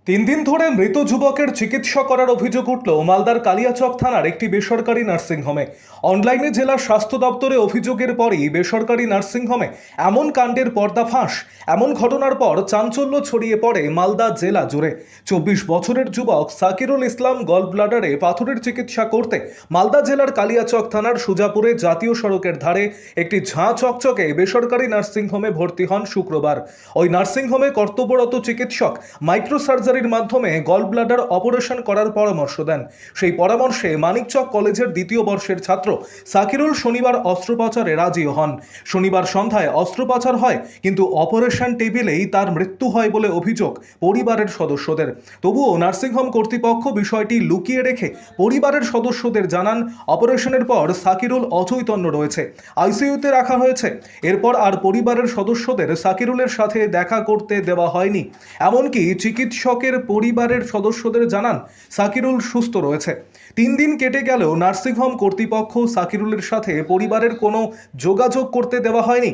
তিন দিন ধরে মৃত যুবকের চিকিৎসা করার অভিযোগ উঠল মালদার কালিয়াচক থানার একটি বেসরকারি নার্সিংহোমে। অনলাইনে জেলা স্বাস্থ্য দপ্তরে অভিযোগের পরই বেসরকারি নার্সিংহোমে এমন কাণ্ডের পর্দাফাঁস। এমন ঘটনার পর চাঞ্চল্য ছড়িয়ে পড়ে মালদা জেলা জুড়ে। 24 বছরের যুবক সাকিরুল ইসলাম গল ব্লাডারে পাথরের চিকিৎসা করতে মালদা জেলার কালিয়াচক থানার সুজাপুরে জাতীয় সড়কের ধারে একটি ঝাঁ চকচকে বেসরকারি নার্সিংহোমে ভর্তি হন শুক্রবার। ওই নার্সিংহোমে কর্তব্যরত চিকিৎসক মাইক্রো সার্জারির মাধ্যমে গল ব্লাডার অপারেশন করার পরামর্শ দেন। সেই পরামর্শে মানিকচক কলেজের দ্বিতীয় বর্ষের ছাত্র সাকিরুল শনিবার অস্ত্রোপচারে রাজিও হন। শনিবার সন্ধ্যায় অস্ত্রোপচার হয়, কিন্তু অপারেশন টেবিলেই তার মৃত্যু হয় বলে অভিযোগ পরিবারের সদস্যদের। তবুও নার্সিংহোম কর্তৃপক্ষ বিষয়টি লুকিয়ে রেখে পরিবারের সদস্যদের জানান অপারেশনের পর সাকিরুল অচৈতন্য রয়েছে, আইসিইউতে রাখা হয়েছে। এরপর আর পরিবারের সদস্যদের সাকিরুলের সাথে দেখা করতে দেওয়া হয়নি। এমনকি চিকিৎসকের পরিবারের সদস্যদের জানান সাকিরুল সুস্থ রয়েছে। 3 দিন কেটে গেলেও নার্সিংহোম কর্তৃপক্ষ সাকিরুলের সাথে পরিবারের কোনো যোগাযোগ করতে দেওয়া হয়নি।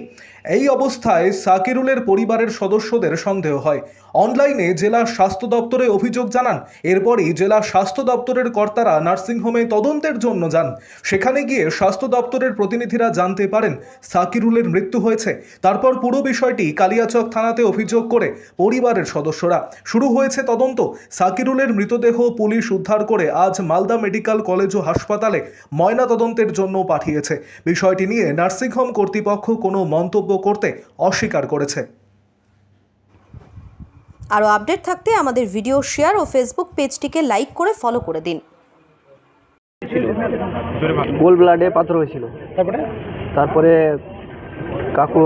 এই অবস্থায় সাকিরুলের পরিবারের সদস্যদের সন্দেহ হয়। অনলাইনে জেলা স্বাস্থ্য দপ্তরে অভিযোগ জানান। এরপরই জেলা স্বাস্থ্য দপ্তরের কর্তারা নার্সিংহোমে তদন্তের জন্য যান। সেখানে গিয়ে স্বাস্থ্য দপ্তরের প্রতিনিধিরা জানতে পারেন সাকিরুলের মৃত্যু হয়েছে। তারপর পুরো বিষয়টি কালিয়াচক থানাতে অভিযোগ করে পরিবারের সদস্যরা। শুরু হয়েছে তদন্ত। সাকিরুলের মৃতদেহ পুলিশ উদ্ধার করে আজ মালদা মেডিকেল কলেজ ও হাসপাতালে ময়না তদন্তের জন্য পাঠিয়েছে। বিষয়টি নিয়ে নার্সিংহোম কর্তৃপক্ষ কোনো মন্তব্য করতে অস্বীকার করেছে। আরও আপডেট থাকতে আমাদের ভিডিও শেয়ার ও ফেসবুক পেজটিকে লাইক করে ফলো করে দিন। গোল ব্লাডে পাথর হয়েছিল। তারপরে কাকু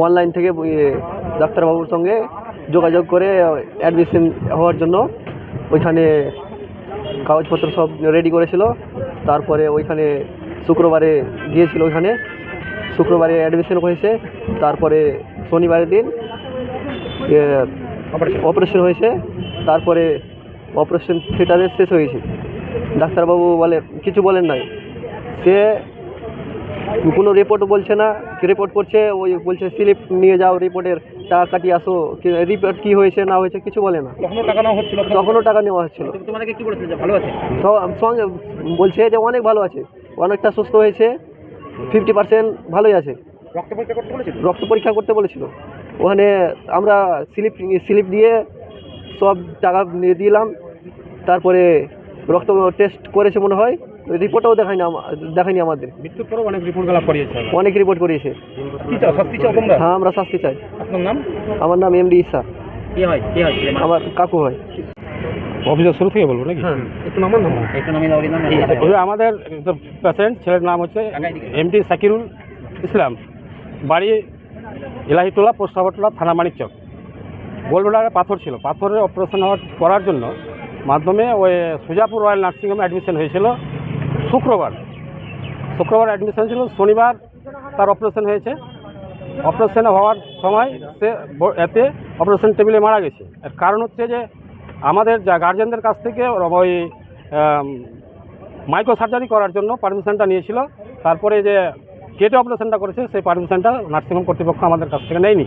অনলাইন থেকে ডাক্তারবাবুর সঙ্গে যোগাযোগ করে অ্যাডমিশন হওয়ার জন্য ওইখানে কাগজপত্র সব রেডি করেছিল। তারপরে ওইখানে শুক্রবারে গিয়েছিল, ওইখানে শুক্রবারে অ্যাডমিশন হয়েছে। তারপরে শনিবারের দিন অপারেশন হয়েছে। তারপরে অপারেশন থিয়েটারে শেষ হয়েছে। ডাক্তারবাবু বলে কিছু বলেন নাই, সে কোনো রিপোর্টও বলছে না। রিপোর্ট করছে, ওই বলছে স্লিপ নিয়ে যাও, রিপোর্টের টাকা কাটিয়ে আসো। রিপোর্ট কী হয়েছে না হয়েছে কিছু বলে না। তখনও টাকা নেওয়া হচ্ছিল। তো সঙ্গে বলছে যে অনেক ভালো আছে, অনেকটা সুস্থ হয়েছে, 50% ভালোই আছে। রক্ত পরীক্ষা করতে বলেছিল। ওখানে আমরা স্লিপ দিয়ে সব টাকা নিয়ে দিলাম। তারপরে রক্ত টেস্ট করেছে মনে হয়, রিপোর্টও দেখায়নি আমাদের। মৃত্যুর পরও অনেক রিপোর্ট করিয়েছে। অনেক রিপোর্ট করিয়েছে। শাস্তি চাও তোমরা? হ্যাঁ, আমরা শাস্তি চাই। আপনার নাম? আমার নাম এমডি ঈসা। কি হয়? আমার কাকু হয়। অভিযোগ শুরু থেকে বলবো নাকি? হ্যাঁ, একটু নাম। আমাদের পেশেন্ট ছেলের নাম হচ্ছে এমডি সাকিরুল ইসলাম, বাড়ি এলাহিটোলা, পোস্টাবরটোলা, থানা মানিকচক। গোলব্লাডারে পাথর ছিল। পাথরের অপারেশন করার জন্য মাধ্যমে ওই সুজাপুর রয়্যাল নার্সিংহোমে অ্যাডমিশন হয়েছিল শুক্রবার অ্যাডমিশন ছিল। শনিবার তার অপারেশন হয়েছে। অপারেশন হওয়ার সময় সে এতে অপারেশন টেবিলে মারা গেছে। এর কারণ হচ্ছে যে আমাদের যা গার্জেনদের কাছ থেকে ওই মাইক্রো সার্জারি করার জন্য পারমিশনটা নিয়েছিল। তারপরে যে কেটে অপারেশনটা করেছে সেই পারমিশনটা নার্সিংহোম কর্তৃপক্ষ আমাদের কাছ থেকে নেয়নি।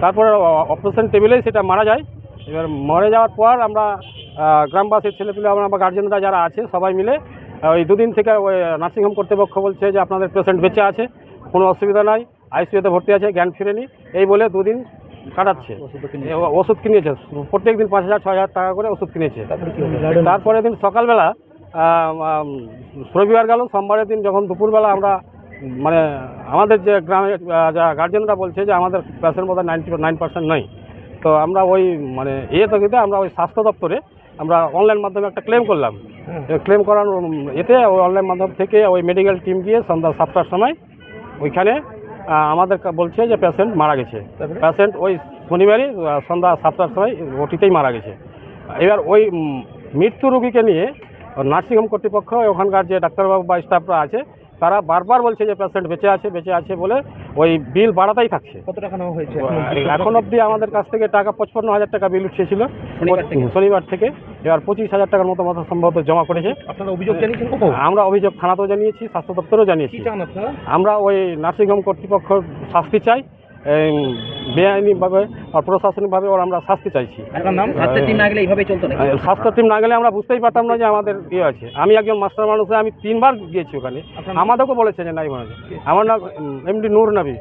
তারপরে অপারেশন টেবিলেই সেটা মারা যায়। এবার মরে যাওয়ার পর আমরা গ্রামবাসীর ছেলেপিলে আমরা গার্জেনরা যারা আছে সবাই মিলে ওই 2 দিন থেকে ওই নার্সিংহোম কর্তৃপক্ষ বলছে যে আপনাদের পেশেন্ট বেঁচে আছে, কোনো অসুবিধা নাই, আইসিইউতে ভর্তি আছে, জ্ঞান ফিরেনি, এই বলে 2 দিন কাটাচ্ছে। ওষুধ কিনেছে, প্রত্যেক দিন 5,000-6,000 টাকা করে ওষুধ কিনেছে। তারপরে দিন সকালবেলা রবিবার গেল, সোমবারের দিন যখন দুপুরবেলা আমরা মানে আমাদের যে গ্রামের যা গার্জেনরা বলছে যে আমাদের পেশেন্ট বোধহয় 99% নয়। তো আমরা ওই মানে তকিতে আমরা ওই স্বাস্থ্য দপ্তরে আমরা অনলাইন মাধ্যমে একটা ক্লেম করলাম। ক্লেম করার এতে ওই অনলাইন মাধ্যম থেকে ওই মেডিকেল টিম গিয়ে সন্ধ্যা 7টার সময় ওইখানে আমাদের বলছে যে পেশেন্ট মারা গেছে। পেশেন্ট ওই শনিবারই সন্ধ্যা 7টার সময় ওটিতেই মারা গেছে। এবার ওই মৃত্যু রোগীকে নিয়ে নার্সিংহোম কর্তৃপক্ষ ওখানকার যে ডাক্তারবাবু বা স্টাফরা আছে তারা বারবার বলছে যে পেশেন্ট বেঁচে আছে বলে ওই বিল বাড়াতেই থাকছে। কত টাকা নেওয়া হয়েছে এখন অবধি আমাদের কাছ থেকে টাকা 55,000 টাকা বিল উঠেছিল শনিবার থেকে। এবার 25,000 টাকার মতো সম্ভবত জমা করেছে। আপনারা অভিযোগ জানিয়েছেন? আমরা অভিযোগ থানাতেও জানিয়েছি, স্বাস্থ্য দপ্তরেও জানিয়েছি। আমরা ওই নার্সিংহোম কর্তৃপক্ষ শাস্তি চাই এই বেআইনিভাবে আর প্রশাসনিকভাবে ওর আমরা শাস্তি চাইছি। আপনার নাম? স্বাস্থ্য টিম না গেলে এইভাবেই চলতো না? স্বাস্থ্য টিম না গেলে আমরা বুঝতেই পারতাম না যে আমাদের ইয়ে আছে। আমি একজন মাস্টার মানুষ, আমি 3 বার গিয়েছি ওখানে, আমাদেরকেও বলেছে যে নাই মানে। আমার নাম এমডি নূর নবী।